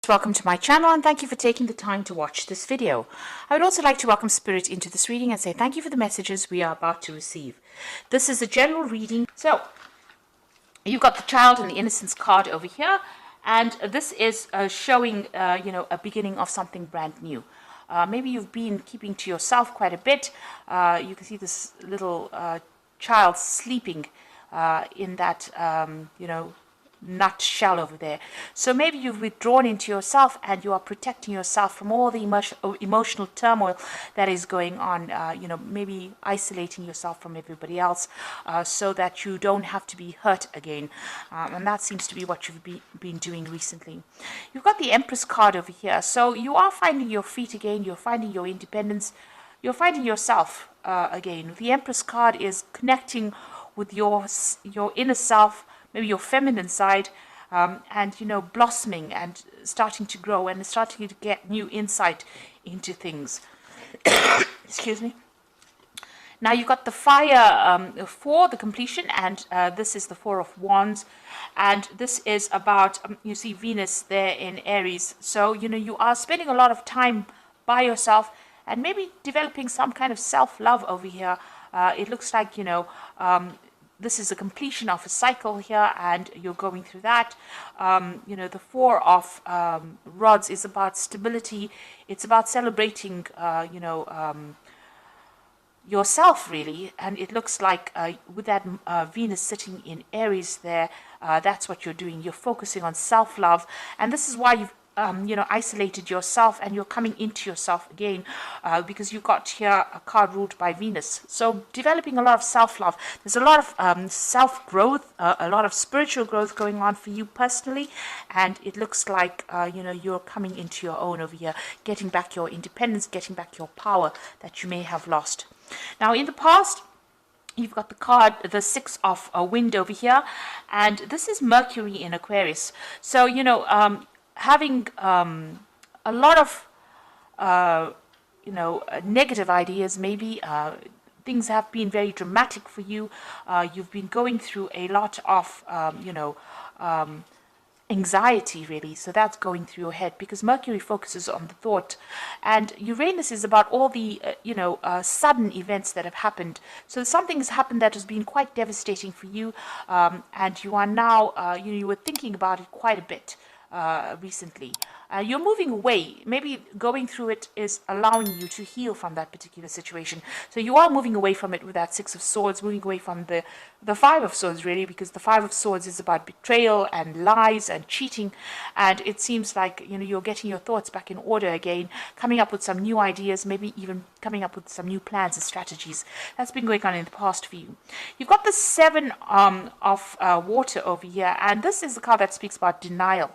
Welcome to my channel and thank you for taking the time to watch this video. I would also like to welcome Spirit into this reading and say thank you for the messages we are about to receive. This is a general reading. So you've got the Child and the Innocence card over here, and this is showing a beginning of something brand new. Maybe you've been keeping to yourself quite a bit. You can see this little child sleeping in that nut shell over there. So maybe you've withdrawn into yourself and you are protecting yourself from all the emotional turmoil that is going on, maybe isolating yourself from everybody else so that you don't have to be hurt again. And that seems to be what you've been doing recently. You've got the Empress card over here. So you are finding your feet again. You're finding your independence. You're finding yourself again. The Empress card is connecting with your inner self, maybe your feminine side, and blossoming and starting to grow and starting to get new insight into things. Excuse me. Now you've got the Fire for the completion, and this is the Four of Wands, and this is about you see Venus there in Aries. So you are spending a lot of time by yourself and maybe developing some kind of self-love over here. It looks like this is a completion of a cycle here, and you're going through that. The Four of Rods is about stability. It's about celebrating, yourself, really. And it looks like with that Venus sitting in Aries there, that's what you're doing. You're focusing on self-love, and this is why you've isolated yourself, and you're coming into yourself again because you got here a card ruled by Venus. So developing a lot of self-love. There's a lot of self-growth, a lot of spiritual growth going on for you personally, and it looks like you're coming into your own over here, getting back your independence, getting back your power that you may have lost. Now in the past, you've got the card, the Six of Wind over here, and this is Mercury in Aquarius. So having a lot of negative ideas, maybe things have been very dramatic for you. You've been going through a lot of anxiety, really. So that's going through your head because Mercury focuses on the thought, and Uranus is about all the sudden events that have happened. So something has happened that has been quite devastating for you, and you are now you were thinking about it quite a bit recently. You're moving away. Maybe going through it is allowing you to heal from that particular situation. So you are moving away from it with that Six of Swords, moving away from the Five of Swords, really, because the Five of Swords is about betrayal and lies and cheating. And it seems like you're getting your thoughts back in order again, coming up with some new ideas, maybe even coming up with some new plans and strategies. That's been going on in the past for you. You've got the Seven of Water over here, and this is the card that speaks about denial.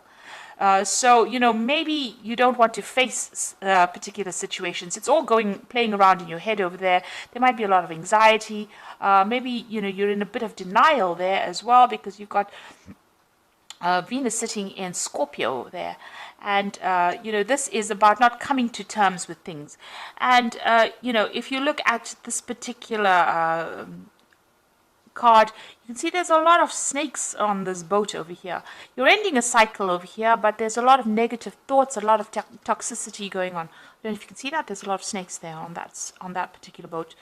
So maybe you don't want to face particular situations. It's all playing around in your head over there. There might be a lot of anxiety. Maybe you're in a bit of denial there as well, because you've got Venus sitting in Scorpio there, and this is about not coming to terms with things. And if you look at this particular card, you can see there's a lot of snakes on this boat over here. You're ending a cycle over here, but there's a lot of negative thoughts, a lot of toxicity going on. I don't know if you can see that. There's a lot of snakes there on that particular boat.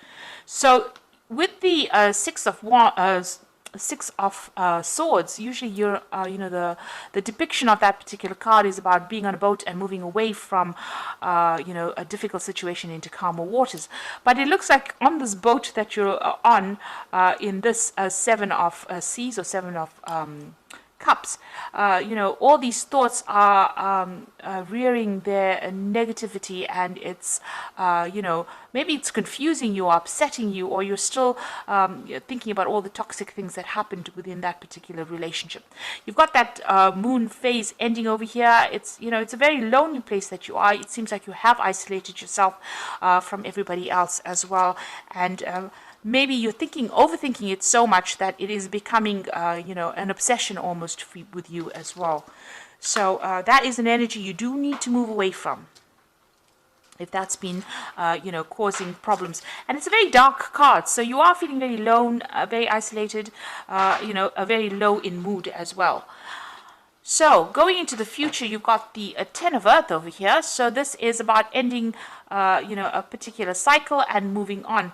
So with the Six of Swords, usually you're the depiction of that particular card is about being on a boat and moving away from a difficult situation into calmer waters. But it looks like on this boat that you're on, in this Seven of Seas or Seven of Cups, all these thoughts are rearing their negativity, and it's maybe it's confusing you or upsetting you, or you're still thinking about all the toxic things that happened within that particular relationship. You've got that moon phase ending over here. It's it's a very lonely place that you are. It seems like you have isolated yourself from everybody else as well, and maybe you're overthinking it so much that it is becoming, an obsession almost with you as well. So that is an energy you do need to move away from, if that's been, causing problems. And it's a very dark card, so you are feeling very alone, very isolated, very low in mood as well. So going into the future, you've got the 10 of Earth over here. So this is about ending, a particular cycle and moving on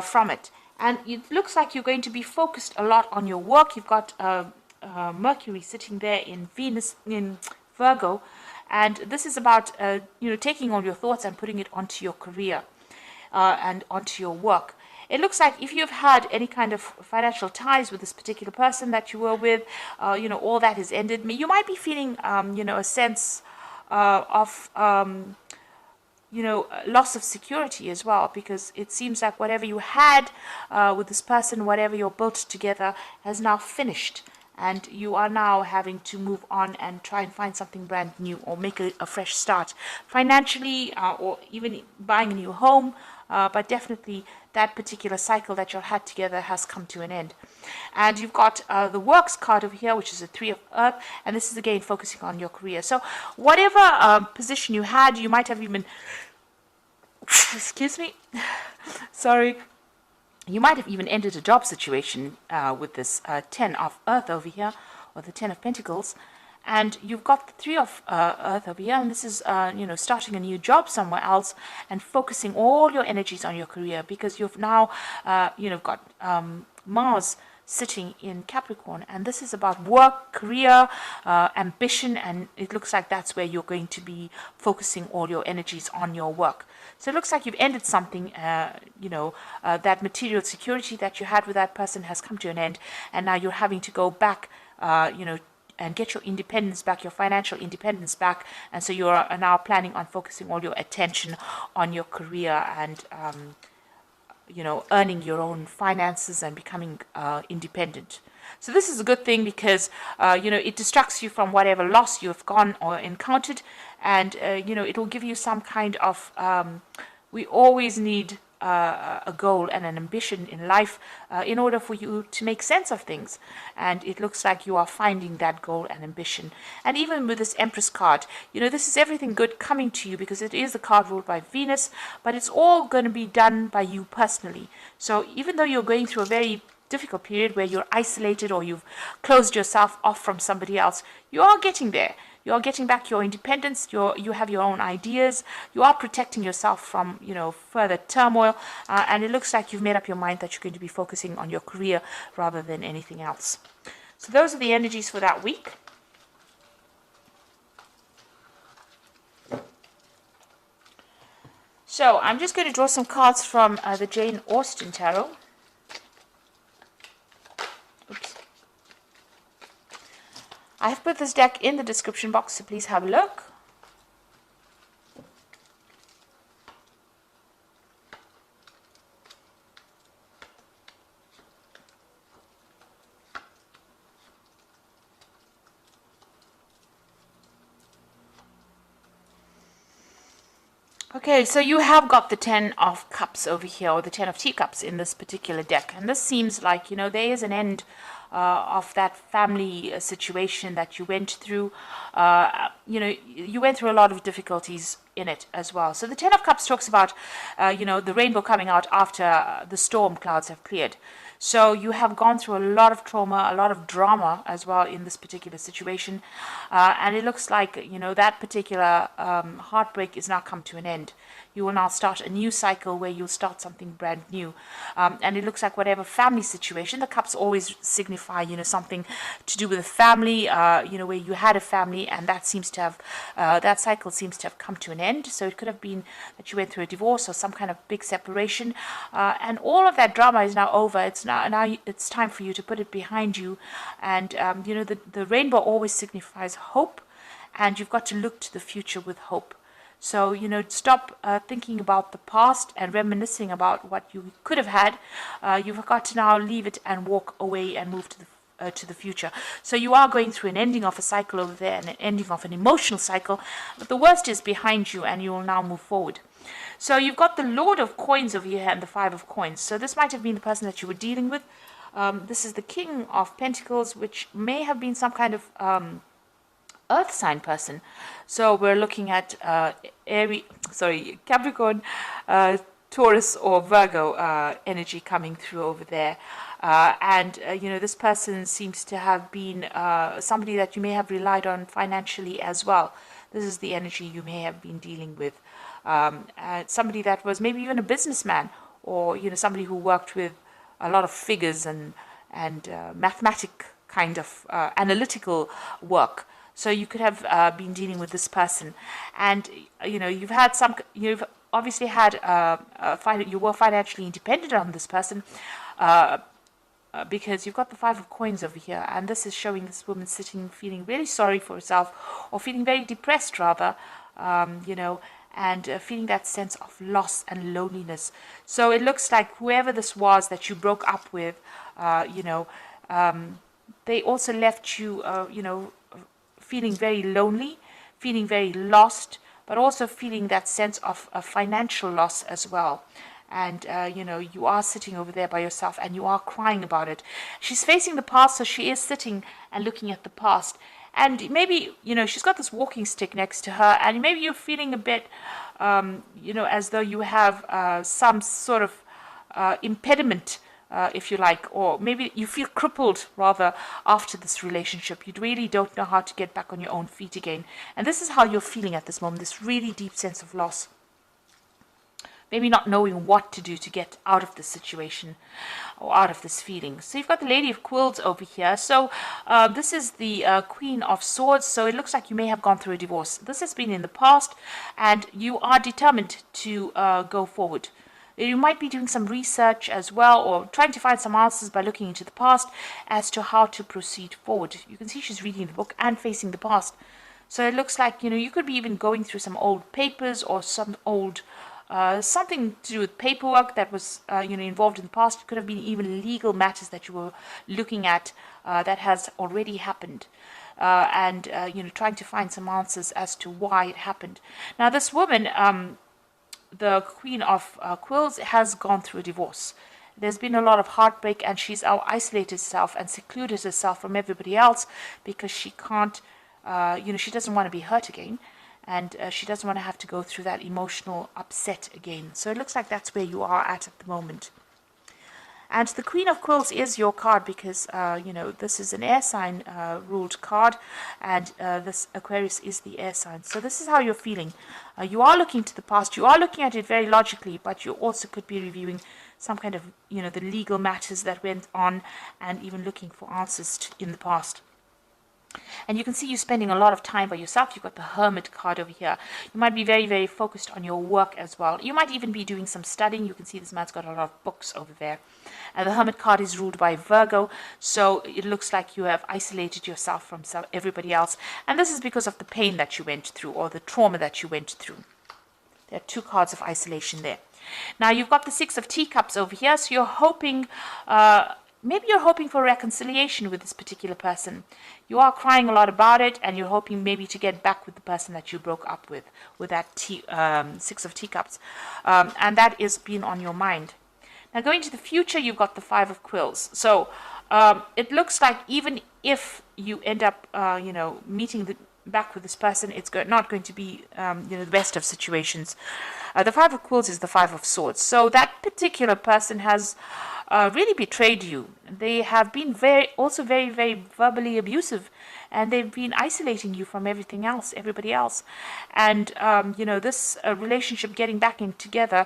from it. And it looks like you're going to be focused a lot on your work. You've got Mercury sitting there in Venus, in Virgo. And this is about, taking all your thoughts and putting it onto your career and onto your work. It looks like if you've had any kind of financial ties with this particular person that you were with, all that is ended. You might be feeling, a sense of, loss of security as well, because it seems like whatever you had with this person, whatever you're built together, has now finished. And you are now having to move on and try and find something brand new or make a fresh start financially, or even buying a new home. But definitely that particular cycle that you had together has come to an end. And you've got the works card over here, which is a 3 of Earth. And this is again focusing on your career. So whatever position you had, you might have even, excuse me, sorry. You might have even ended a job situation with this 10 of Earth over here, or the 10 of Pentacles. And you've got the 3 of Earth over here, and this is, starting a new job somewhere else and focusing all your energies on your career, because you've now, got Mars sitting in Capricorn, and this is about work, career, ambition, and it looks like that's where you're going to be focusing all your energies on your work. So it looks like you've ended something, that material security that you had with that person has come to an end, and now you're having to go back, and get your independence back, your financial independence back, and so you're now planning on focusing all your attention on your career and, earning your own finances and becoming independent. So this is a good thing because, it distracts you from whatever loss you've gone or encountered, and, it will give you some kind of, we always need a goal and an ambition in life in order for you to make sense of things. And it looks like you are finding that goal and ambition. And even with this Empress card, this is everything good coming to you, because it is the card ruled by Venus, but it's all going to be done by you personally. So even though you're going through a very difficult period where you're isolated or you've closed yourself off from somebody else, you are getting there. You are getting back your independence. You have your own ideas. You are protecting yourself from, further turmoil. And it looks like you've made up your mind that you're going to be focusing on your career rather than anything else. So those are the energies for that week. So I'm just going to draw some cards from the Jane Austen Tarot. Oops. I have put this deck in the description box, so please have a look. Okay, so you have got the 10 of Cups over here, or the 10 of Teacups in this particular deck. And this seems like, there is an end of that family situation that you went through. You went through a lot of difficulties in it as well. So the 10 of Cups talks about, the rainbow coming out after the storm clouds have cleared. So you have gone through a lot of trauma, a lot of drama as well in this particular situation. And it looks like, that particular heartbreak is now come to an end. You will now start a new cycle where you'll start something brand new. And it looks like whatever family situation, the cups always signify, something to do with a family, where you had a family, and that seems to have, that cycle seems to have come to an end. So it could have been that you went through a divorce or some kind of big separation. And all of that drama is now over. It's now it's time for you to put it behind you. And, the rainbow always signifies hope, and you've got to look to the future with hope. So, stop thinking about the past and reminiscing about what you could have had. You've got to now leave it and walk away and move to the future. So you are going through an ending of a cycle over there and an ending of an emotional cycle. But the worst is behind you, and you will now move forward. So you've got the Lord of Coins over here and the 5 of Coins. So this might have been the person that you were dealing with. This is the King of Pentacles, which may have been some kind of earth sign person. So we're looking at Capricorn, Taurus or Virgo energy coming through over there. This person seems to have been somebody that you may have relied on financially as well. This is the energy you may have been dealing with. Somebody that was maybe even a businessman, or somebody who worked with a lot of figures and mathematic kind of analytical work. So you could have been dealing with this person, and you've obviously had you were financially independent on this person, because you've got the 5 of coins over here, and this is showing this woman sitting feeling really sorry for herself, or feeling very depressed rather, and feeling that sense of loss and loneliness. So it looks like whoever this was that you broke up with, they also left you, feeling very lonely, feeling very lost, but also feeling that sense of financial loss as well. And, you are sitting over there by yourself and you are crying about it. She's facing the past, so she is sitting and looking at the past. And maybe, she's got this walking stick next to her, and maybe you're feeling a bit, as though you have some sort of impediment, if you like, or maybe you feel crippled rather after this relationship. You really don't know how to get back on your own feet again. And this is how you're feeling at this moment, this really deep sense of loss. Maybe not knowing what to do to get out of this situation or out of this feeling. So you've got the Lady of Quills over here. So this is the Queen of Swords. So it looks like you may have gone through a divorce. This has been in the past, and you are determined to go forward. You might be doing some research as well, or trying to find some answers by looking into the past as to how to proceed forward. You can see she's reading the book and facing the past. So it looks like, you could be even going through some old papers or some old something to do with paperwork that was involved in the past. It could have been even legal matters that you were looking at that has already happened, and trying to find some answers as to why it happened. Now this woman, the Queen of Quills, has gone through a divorce. There's been a lot of heartbreak, and she's now isolated herself and secluded herself from everybody else because she can't, she doesn't want to be hurt again. And she doesn't want to have to go through that emotional upset again. So it looks like that's where you are at the moment. And the Queen of Quills is your card because, this is an air sign ruled card. And this Aquarius is the air sign. So this is how you're feeling. You are looking to the past. You are looking at it very logically. But you also could be reviewing some kind of, the legal matters that went on. And even looking for answers in the past. And you can see you spending a lot of time by yourself. You've got the Hermit card over here. You might be very, very focused on your work as well. You might even be doing some studying. You can see this man's got a lot of books over there. And the Hermit card is ruled by Virgo. So it looks like you have isolated yourself from everybody else. And this is because of the pain that you went through, or the trauma that you went through. There are 2 cards of isolation there. Now you've got the 6 of Teacups over here. So you're hoping... maybe you're hoping for reconciliation with this particular person. You are crying a lot about it, and you're hoping maybe to get back with the person that you broke up with that 6 of Teacups. And that is being on your mind. Now, going to the future, you've got the 5 of Quills. So it looks like even if you end up, meeting back with this person, it's not going to be, the best of situations. The 5 of Quills is the 5 of Swords. So that particular person has... really betrayed you. They have been very, very verbally abusive, and they've been isolating you from everybody else. And this relationship getting back in together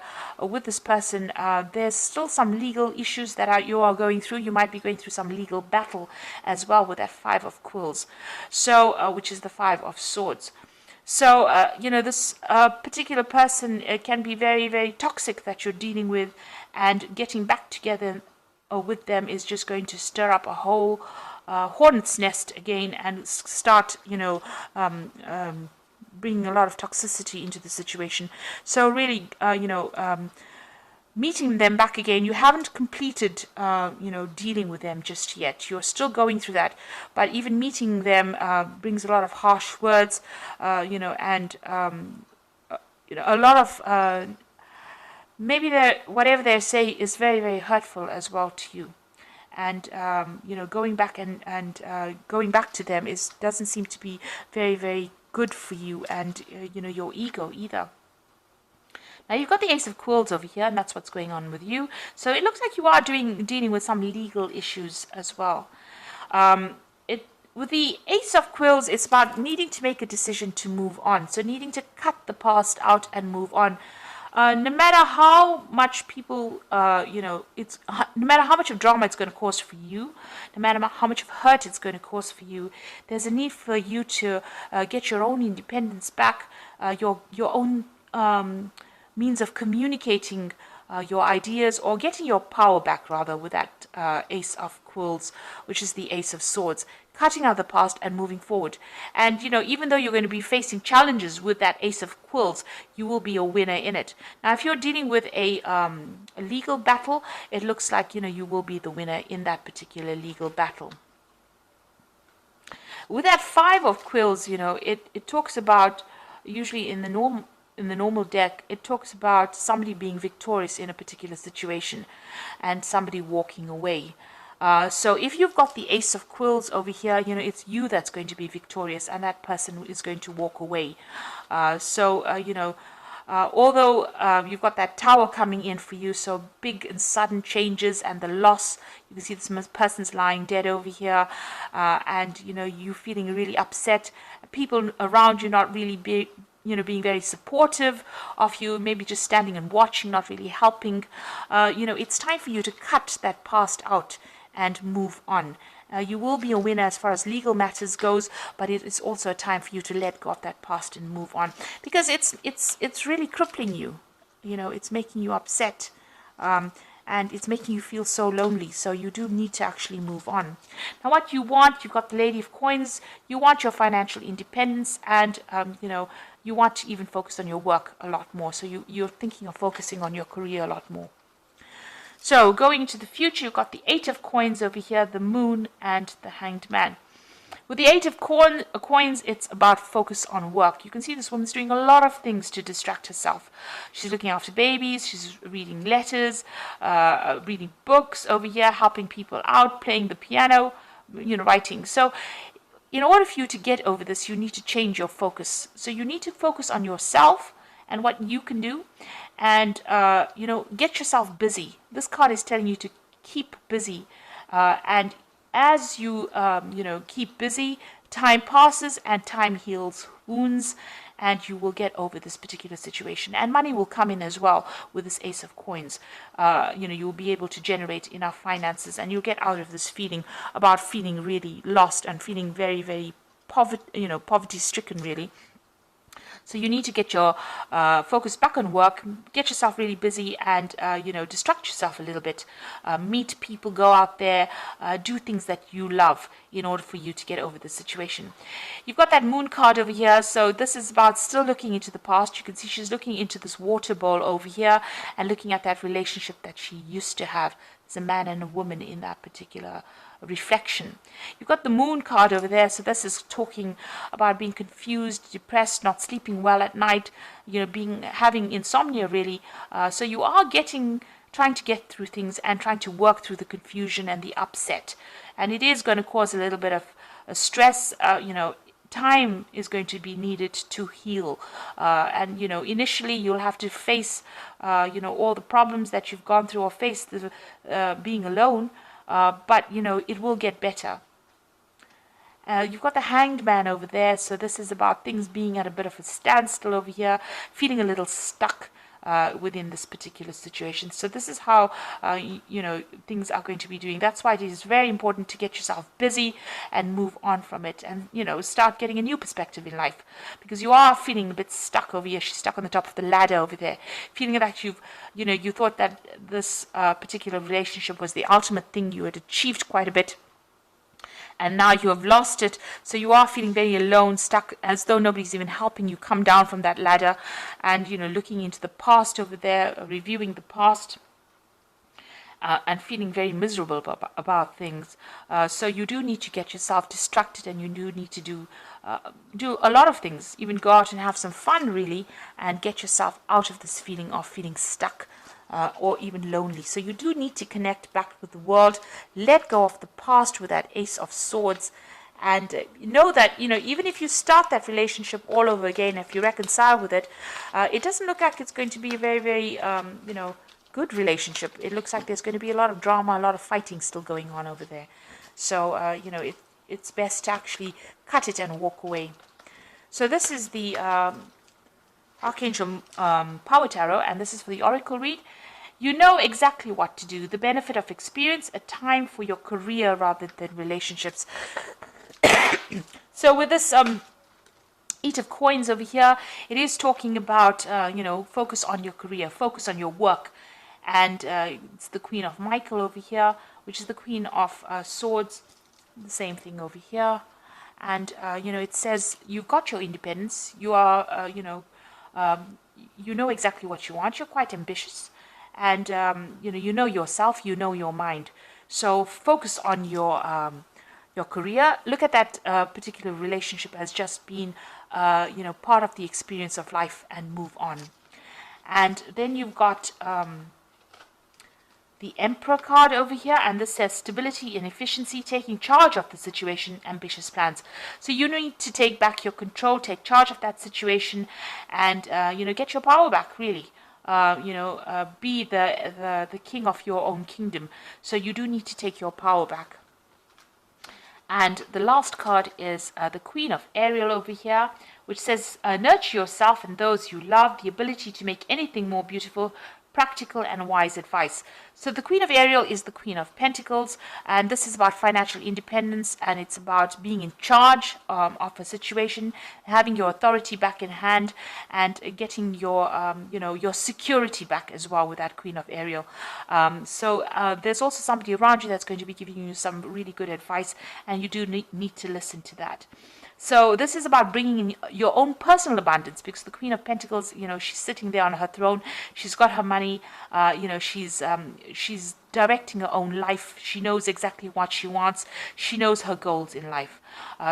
with this person, there's still some legal issues that you are going through. You might be going through some legal battle as well with that 5 of Quills, so which is the 5 of Swords. So, this particular person can be very, very toxic that you're dealing with, and getting back together with them is just going to stir up a whole hornet's nest again, and start, bringing a lot of toxicity into the situation. So really, meeting them back again, you haven't completed, dealing with them just yet. You're still going through that. But even meeting them brings a lot of harsh words, and, a lot of, maybe whatever they say is very, very hurtful as well to you. And, going back and going back to them doesn't seem to be very, very good for you and, your ego either. Now you've got the Ace of Quills over here, and that's what's going on with you. So it looks like you are dealing with some legal issues as well. With the Ace of Quills, it's about needing to make a decision to move on. So needing to cut the past out and move on. No matter how much people, no matter how much of drama it's going to cause for you, no matter how much of hurt it's going to cause for you, there's a need for you to get your own independence back, your own means of communicating your ideas, or getting your power back rather, with that Ace of Quills, which is the Ace of Swords, cutting out the past and moving forward. And even though you're going to be facing challenges with that Ace of Quills, you will be a winner in it. Now if you're dealing with a legal battle, it looks like you will be the winner in that particular legal battle. With that Five of Quills, it talks about, usually in the normal deck, it talks about somebody being victorious in a particular situation and somebody walking away. So if you've got the Ace of Quills over here, it's you that's going to be victorious, and that person is going to walk away. Although you've got that Tower coming in for you, so big and sudden changes and the loss. You can see this person's lying dead over here, and you feeling really upset. People around you not really being very supportive of you, maybe just standing and watching, not really helping. It's time for you to cut that past out and move on. You will be a winner as far as legal matters goes, but it is also a time for you to let go of that past and move on, because it's really crippling you. It's making you upset, and it's making you feel so lonely. So you do need to actually move on. Now what you want, you've got the Lady of Coins. You want your financial independence, and you want to even focus on your work a lot more. So you're thinking of focusing on your career a lot more. So going into the future, you've got the Eight of Coins over here, the Moon, and the Hanged Man. With the Eight of Coins, it's about focus on work. You can see this woman's doing a lot of things to distract herself. She's looking after babies, she's reading letters, reading books over here, helping people out, playing the piano, writing. So in order for you to get over this, you need to change your focus. So you need to focus on yourself and what you can do, and get yourself busy. This card is telling you to keep busy, and as you keep busy, time passes and time heals wounds, and you will get over this particular situation. And money will come in as well with this Ace of Coins. You'll be able to generate enough finances, and you'll get out of this feeling really lost and feeling very, very poverty stricken, really. So you need to get your focus back on work, get yourself really busy, and distract yourself a little bit. Meet people, go out there, do things that you love in order for you to get over the situation. You've got that Moon card over here, so this is about still looking into the past. You can see she's looking into this water bowl over here and looking at that relationship that she used to have. There's a man and a woman in that particular reflection. You've got the Moon card over there, so this is talking about being confused, depressed, not sleeping well at night, having insomnia, really. So you are trying to get through things and trying to work through the confusion and the upset, and it is going to cause a little bit of stress. Time is going to be needed to heal, and initially you'll have to face all the problems that you've gone through, or face the being alone, but it will get better. You've got the Hanged Man over there, so this is about things being at a bit of a standstill over here, feeling a little stuck within this particular situation. So this is how things are going to be doing. That's why it is very important to get yourself busy and move on from it, and start getting a new perspective in life, because you are feeling a bit stuck over here. She's stuck on the top of the ladder over there, feeling that you thought that this particular relationship was the ultimate thing. You had achieved quite a bit, and now you have lost it. So you are feeling very alone, stuck, as though nobody's even helping you come down from that ladder, and looking into the past over there, reviewing the past, and feeling very miserable about things. So you do need to get yourself distracted, and you do need to do a lot of things, even go out and have some fun, really, and get yourself out of this feeling of feeling stuck, or even lonely. So you do need to connect back with the world, let go of the past with that Ace of Swords, And know that, even if you start that relationship all over again, if you reconcile with it, it doesn't look like it's going to be a very, very, good relationship. It looks like there's going to be a lot of drama, a lot of fighting still going on over there. So, it's best to actually cut it and walk away. So this is the Archangel Power Tarot, and this is for the Oracle read. You know exactly what to do. The benefit of experience, a time for your career rather than relationships. So with this Eight of Coins over here, it is talking about, focus on your career, focus on your work. And it's the Queen of Michael over here, which is the Queen of Swords. The same thing over here. And, it says you've got your independence. You are, you know exactly what you want. You're quite ambitious. And, you know yourself, you know your mind. So focus on your career. Look at that particular relationship as just being, part of the experience of life, and move on. And then you've got the Emperor card over here, and this says stability and efficiency, taking charge of the situation, ambitious plans. So you need to take back your control, take charge of that situation, and get your power back, really. Be the king of your own kingdom. So you do need to take your power back. And the last card is the Queen of Ariel over here, which says nurture yourself and those you love, the ability to make anything more beautiful, practical and wise advice. So the Queen of Ariel is the Queen of Pentacles, and this is about financial independence, and it's about being in charge of a situation, having your authority back in hand, and getting your your security back as well with that Queen of Ariel. There's also somebody around you that's going to be giving you some really good advice, and you do need to listen to that. So this is about bringing in your own personal abundance, because the Queen of Pentacles, she's sitting there on her throne. She's got her money. She's directing her own life. She knows exactly what she wants. She knows her goals in life.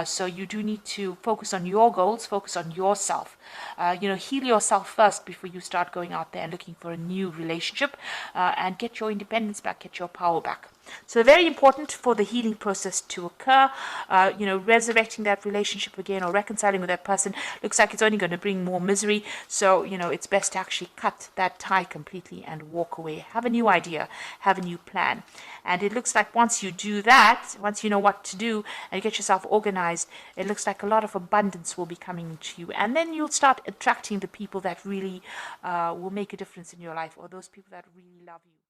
So you do need to focus on your goals, focus on yourself. Heal yourself first before you start going out there and looking for a new relationship, and get your independence back, get your power back. So very important for the healing process to occur. Resurrecting that relationship again, or reconciling with that person, looks like it's only going to bring more misery. So, it's best to actually cut that tie completely and walk away. Have a new idea, have a new plan. And it looks like once you do that, once you know what to do and get yourself organized, it looks like a lot of abundance will be coming to you. And then you'll start attracting the people that really will make a difference in your life, or those people that really love you.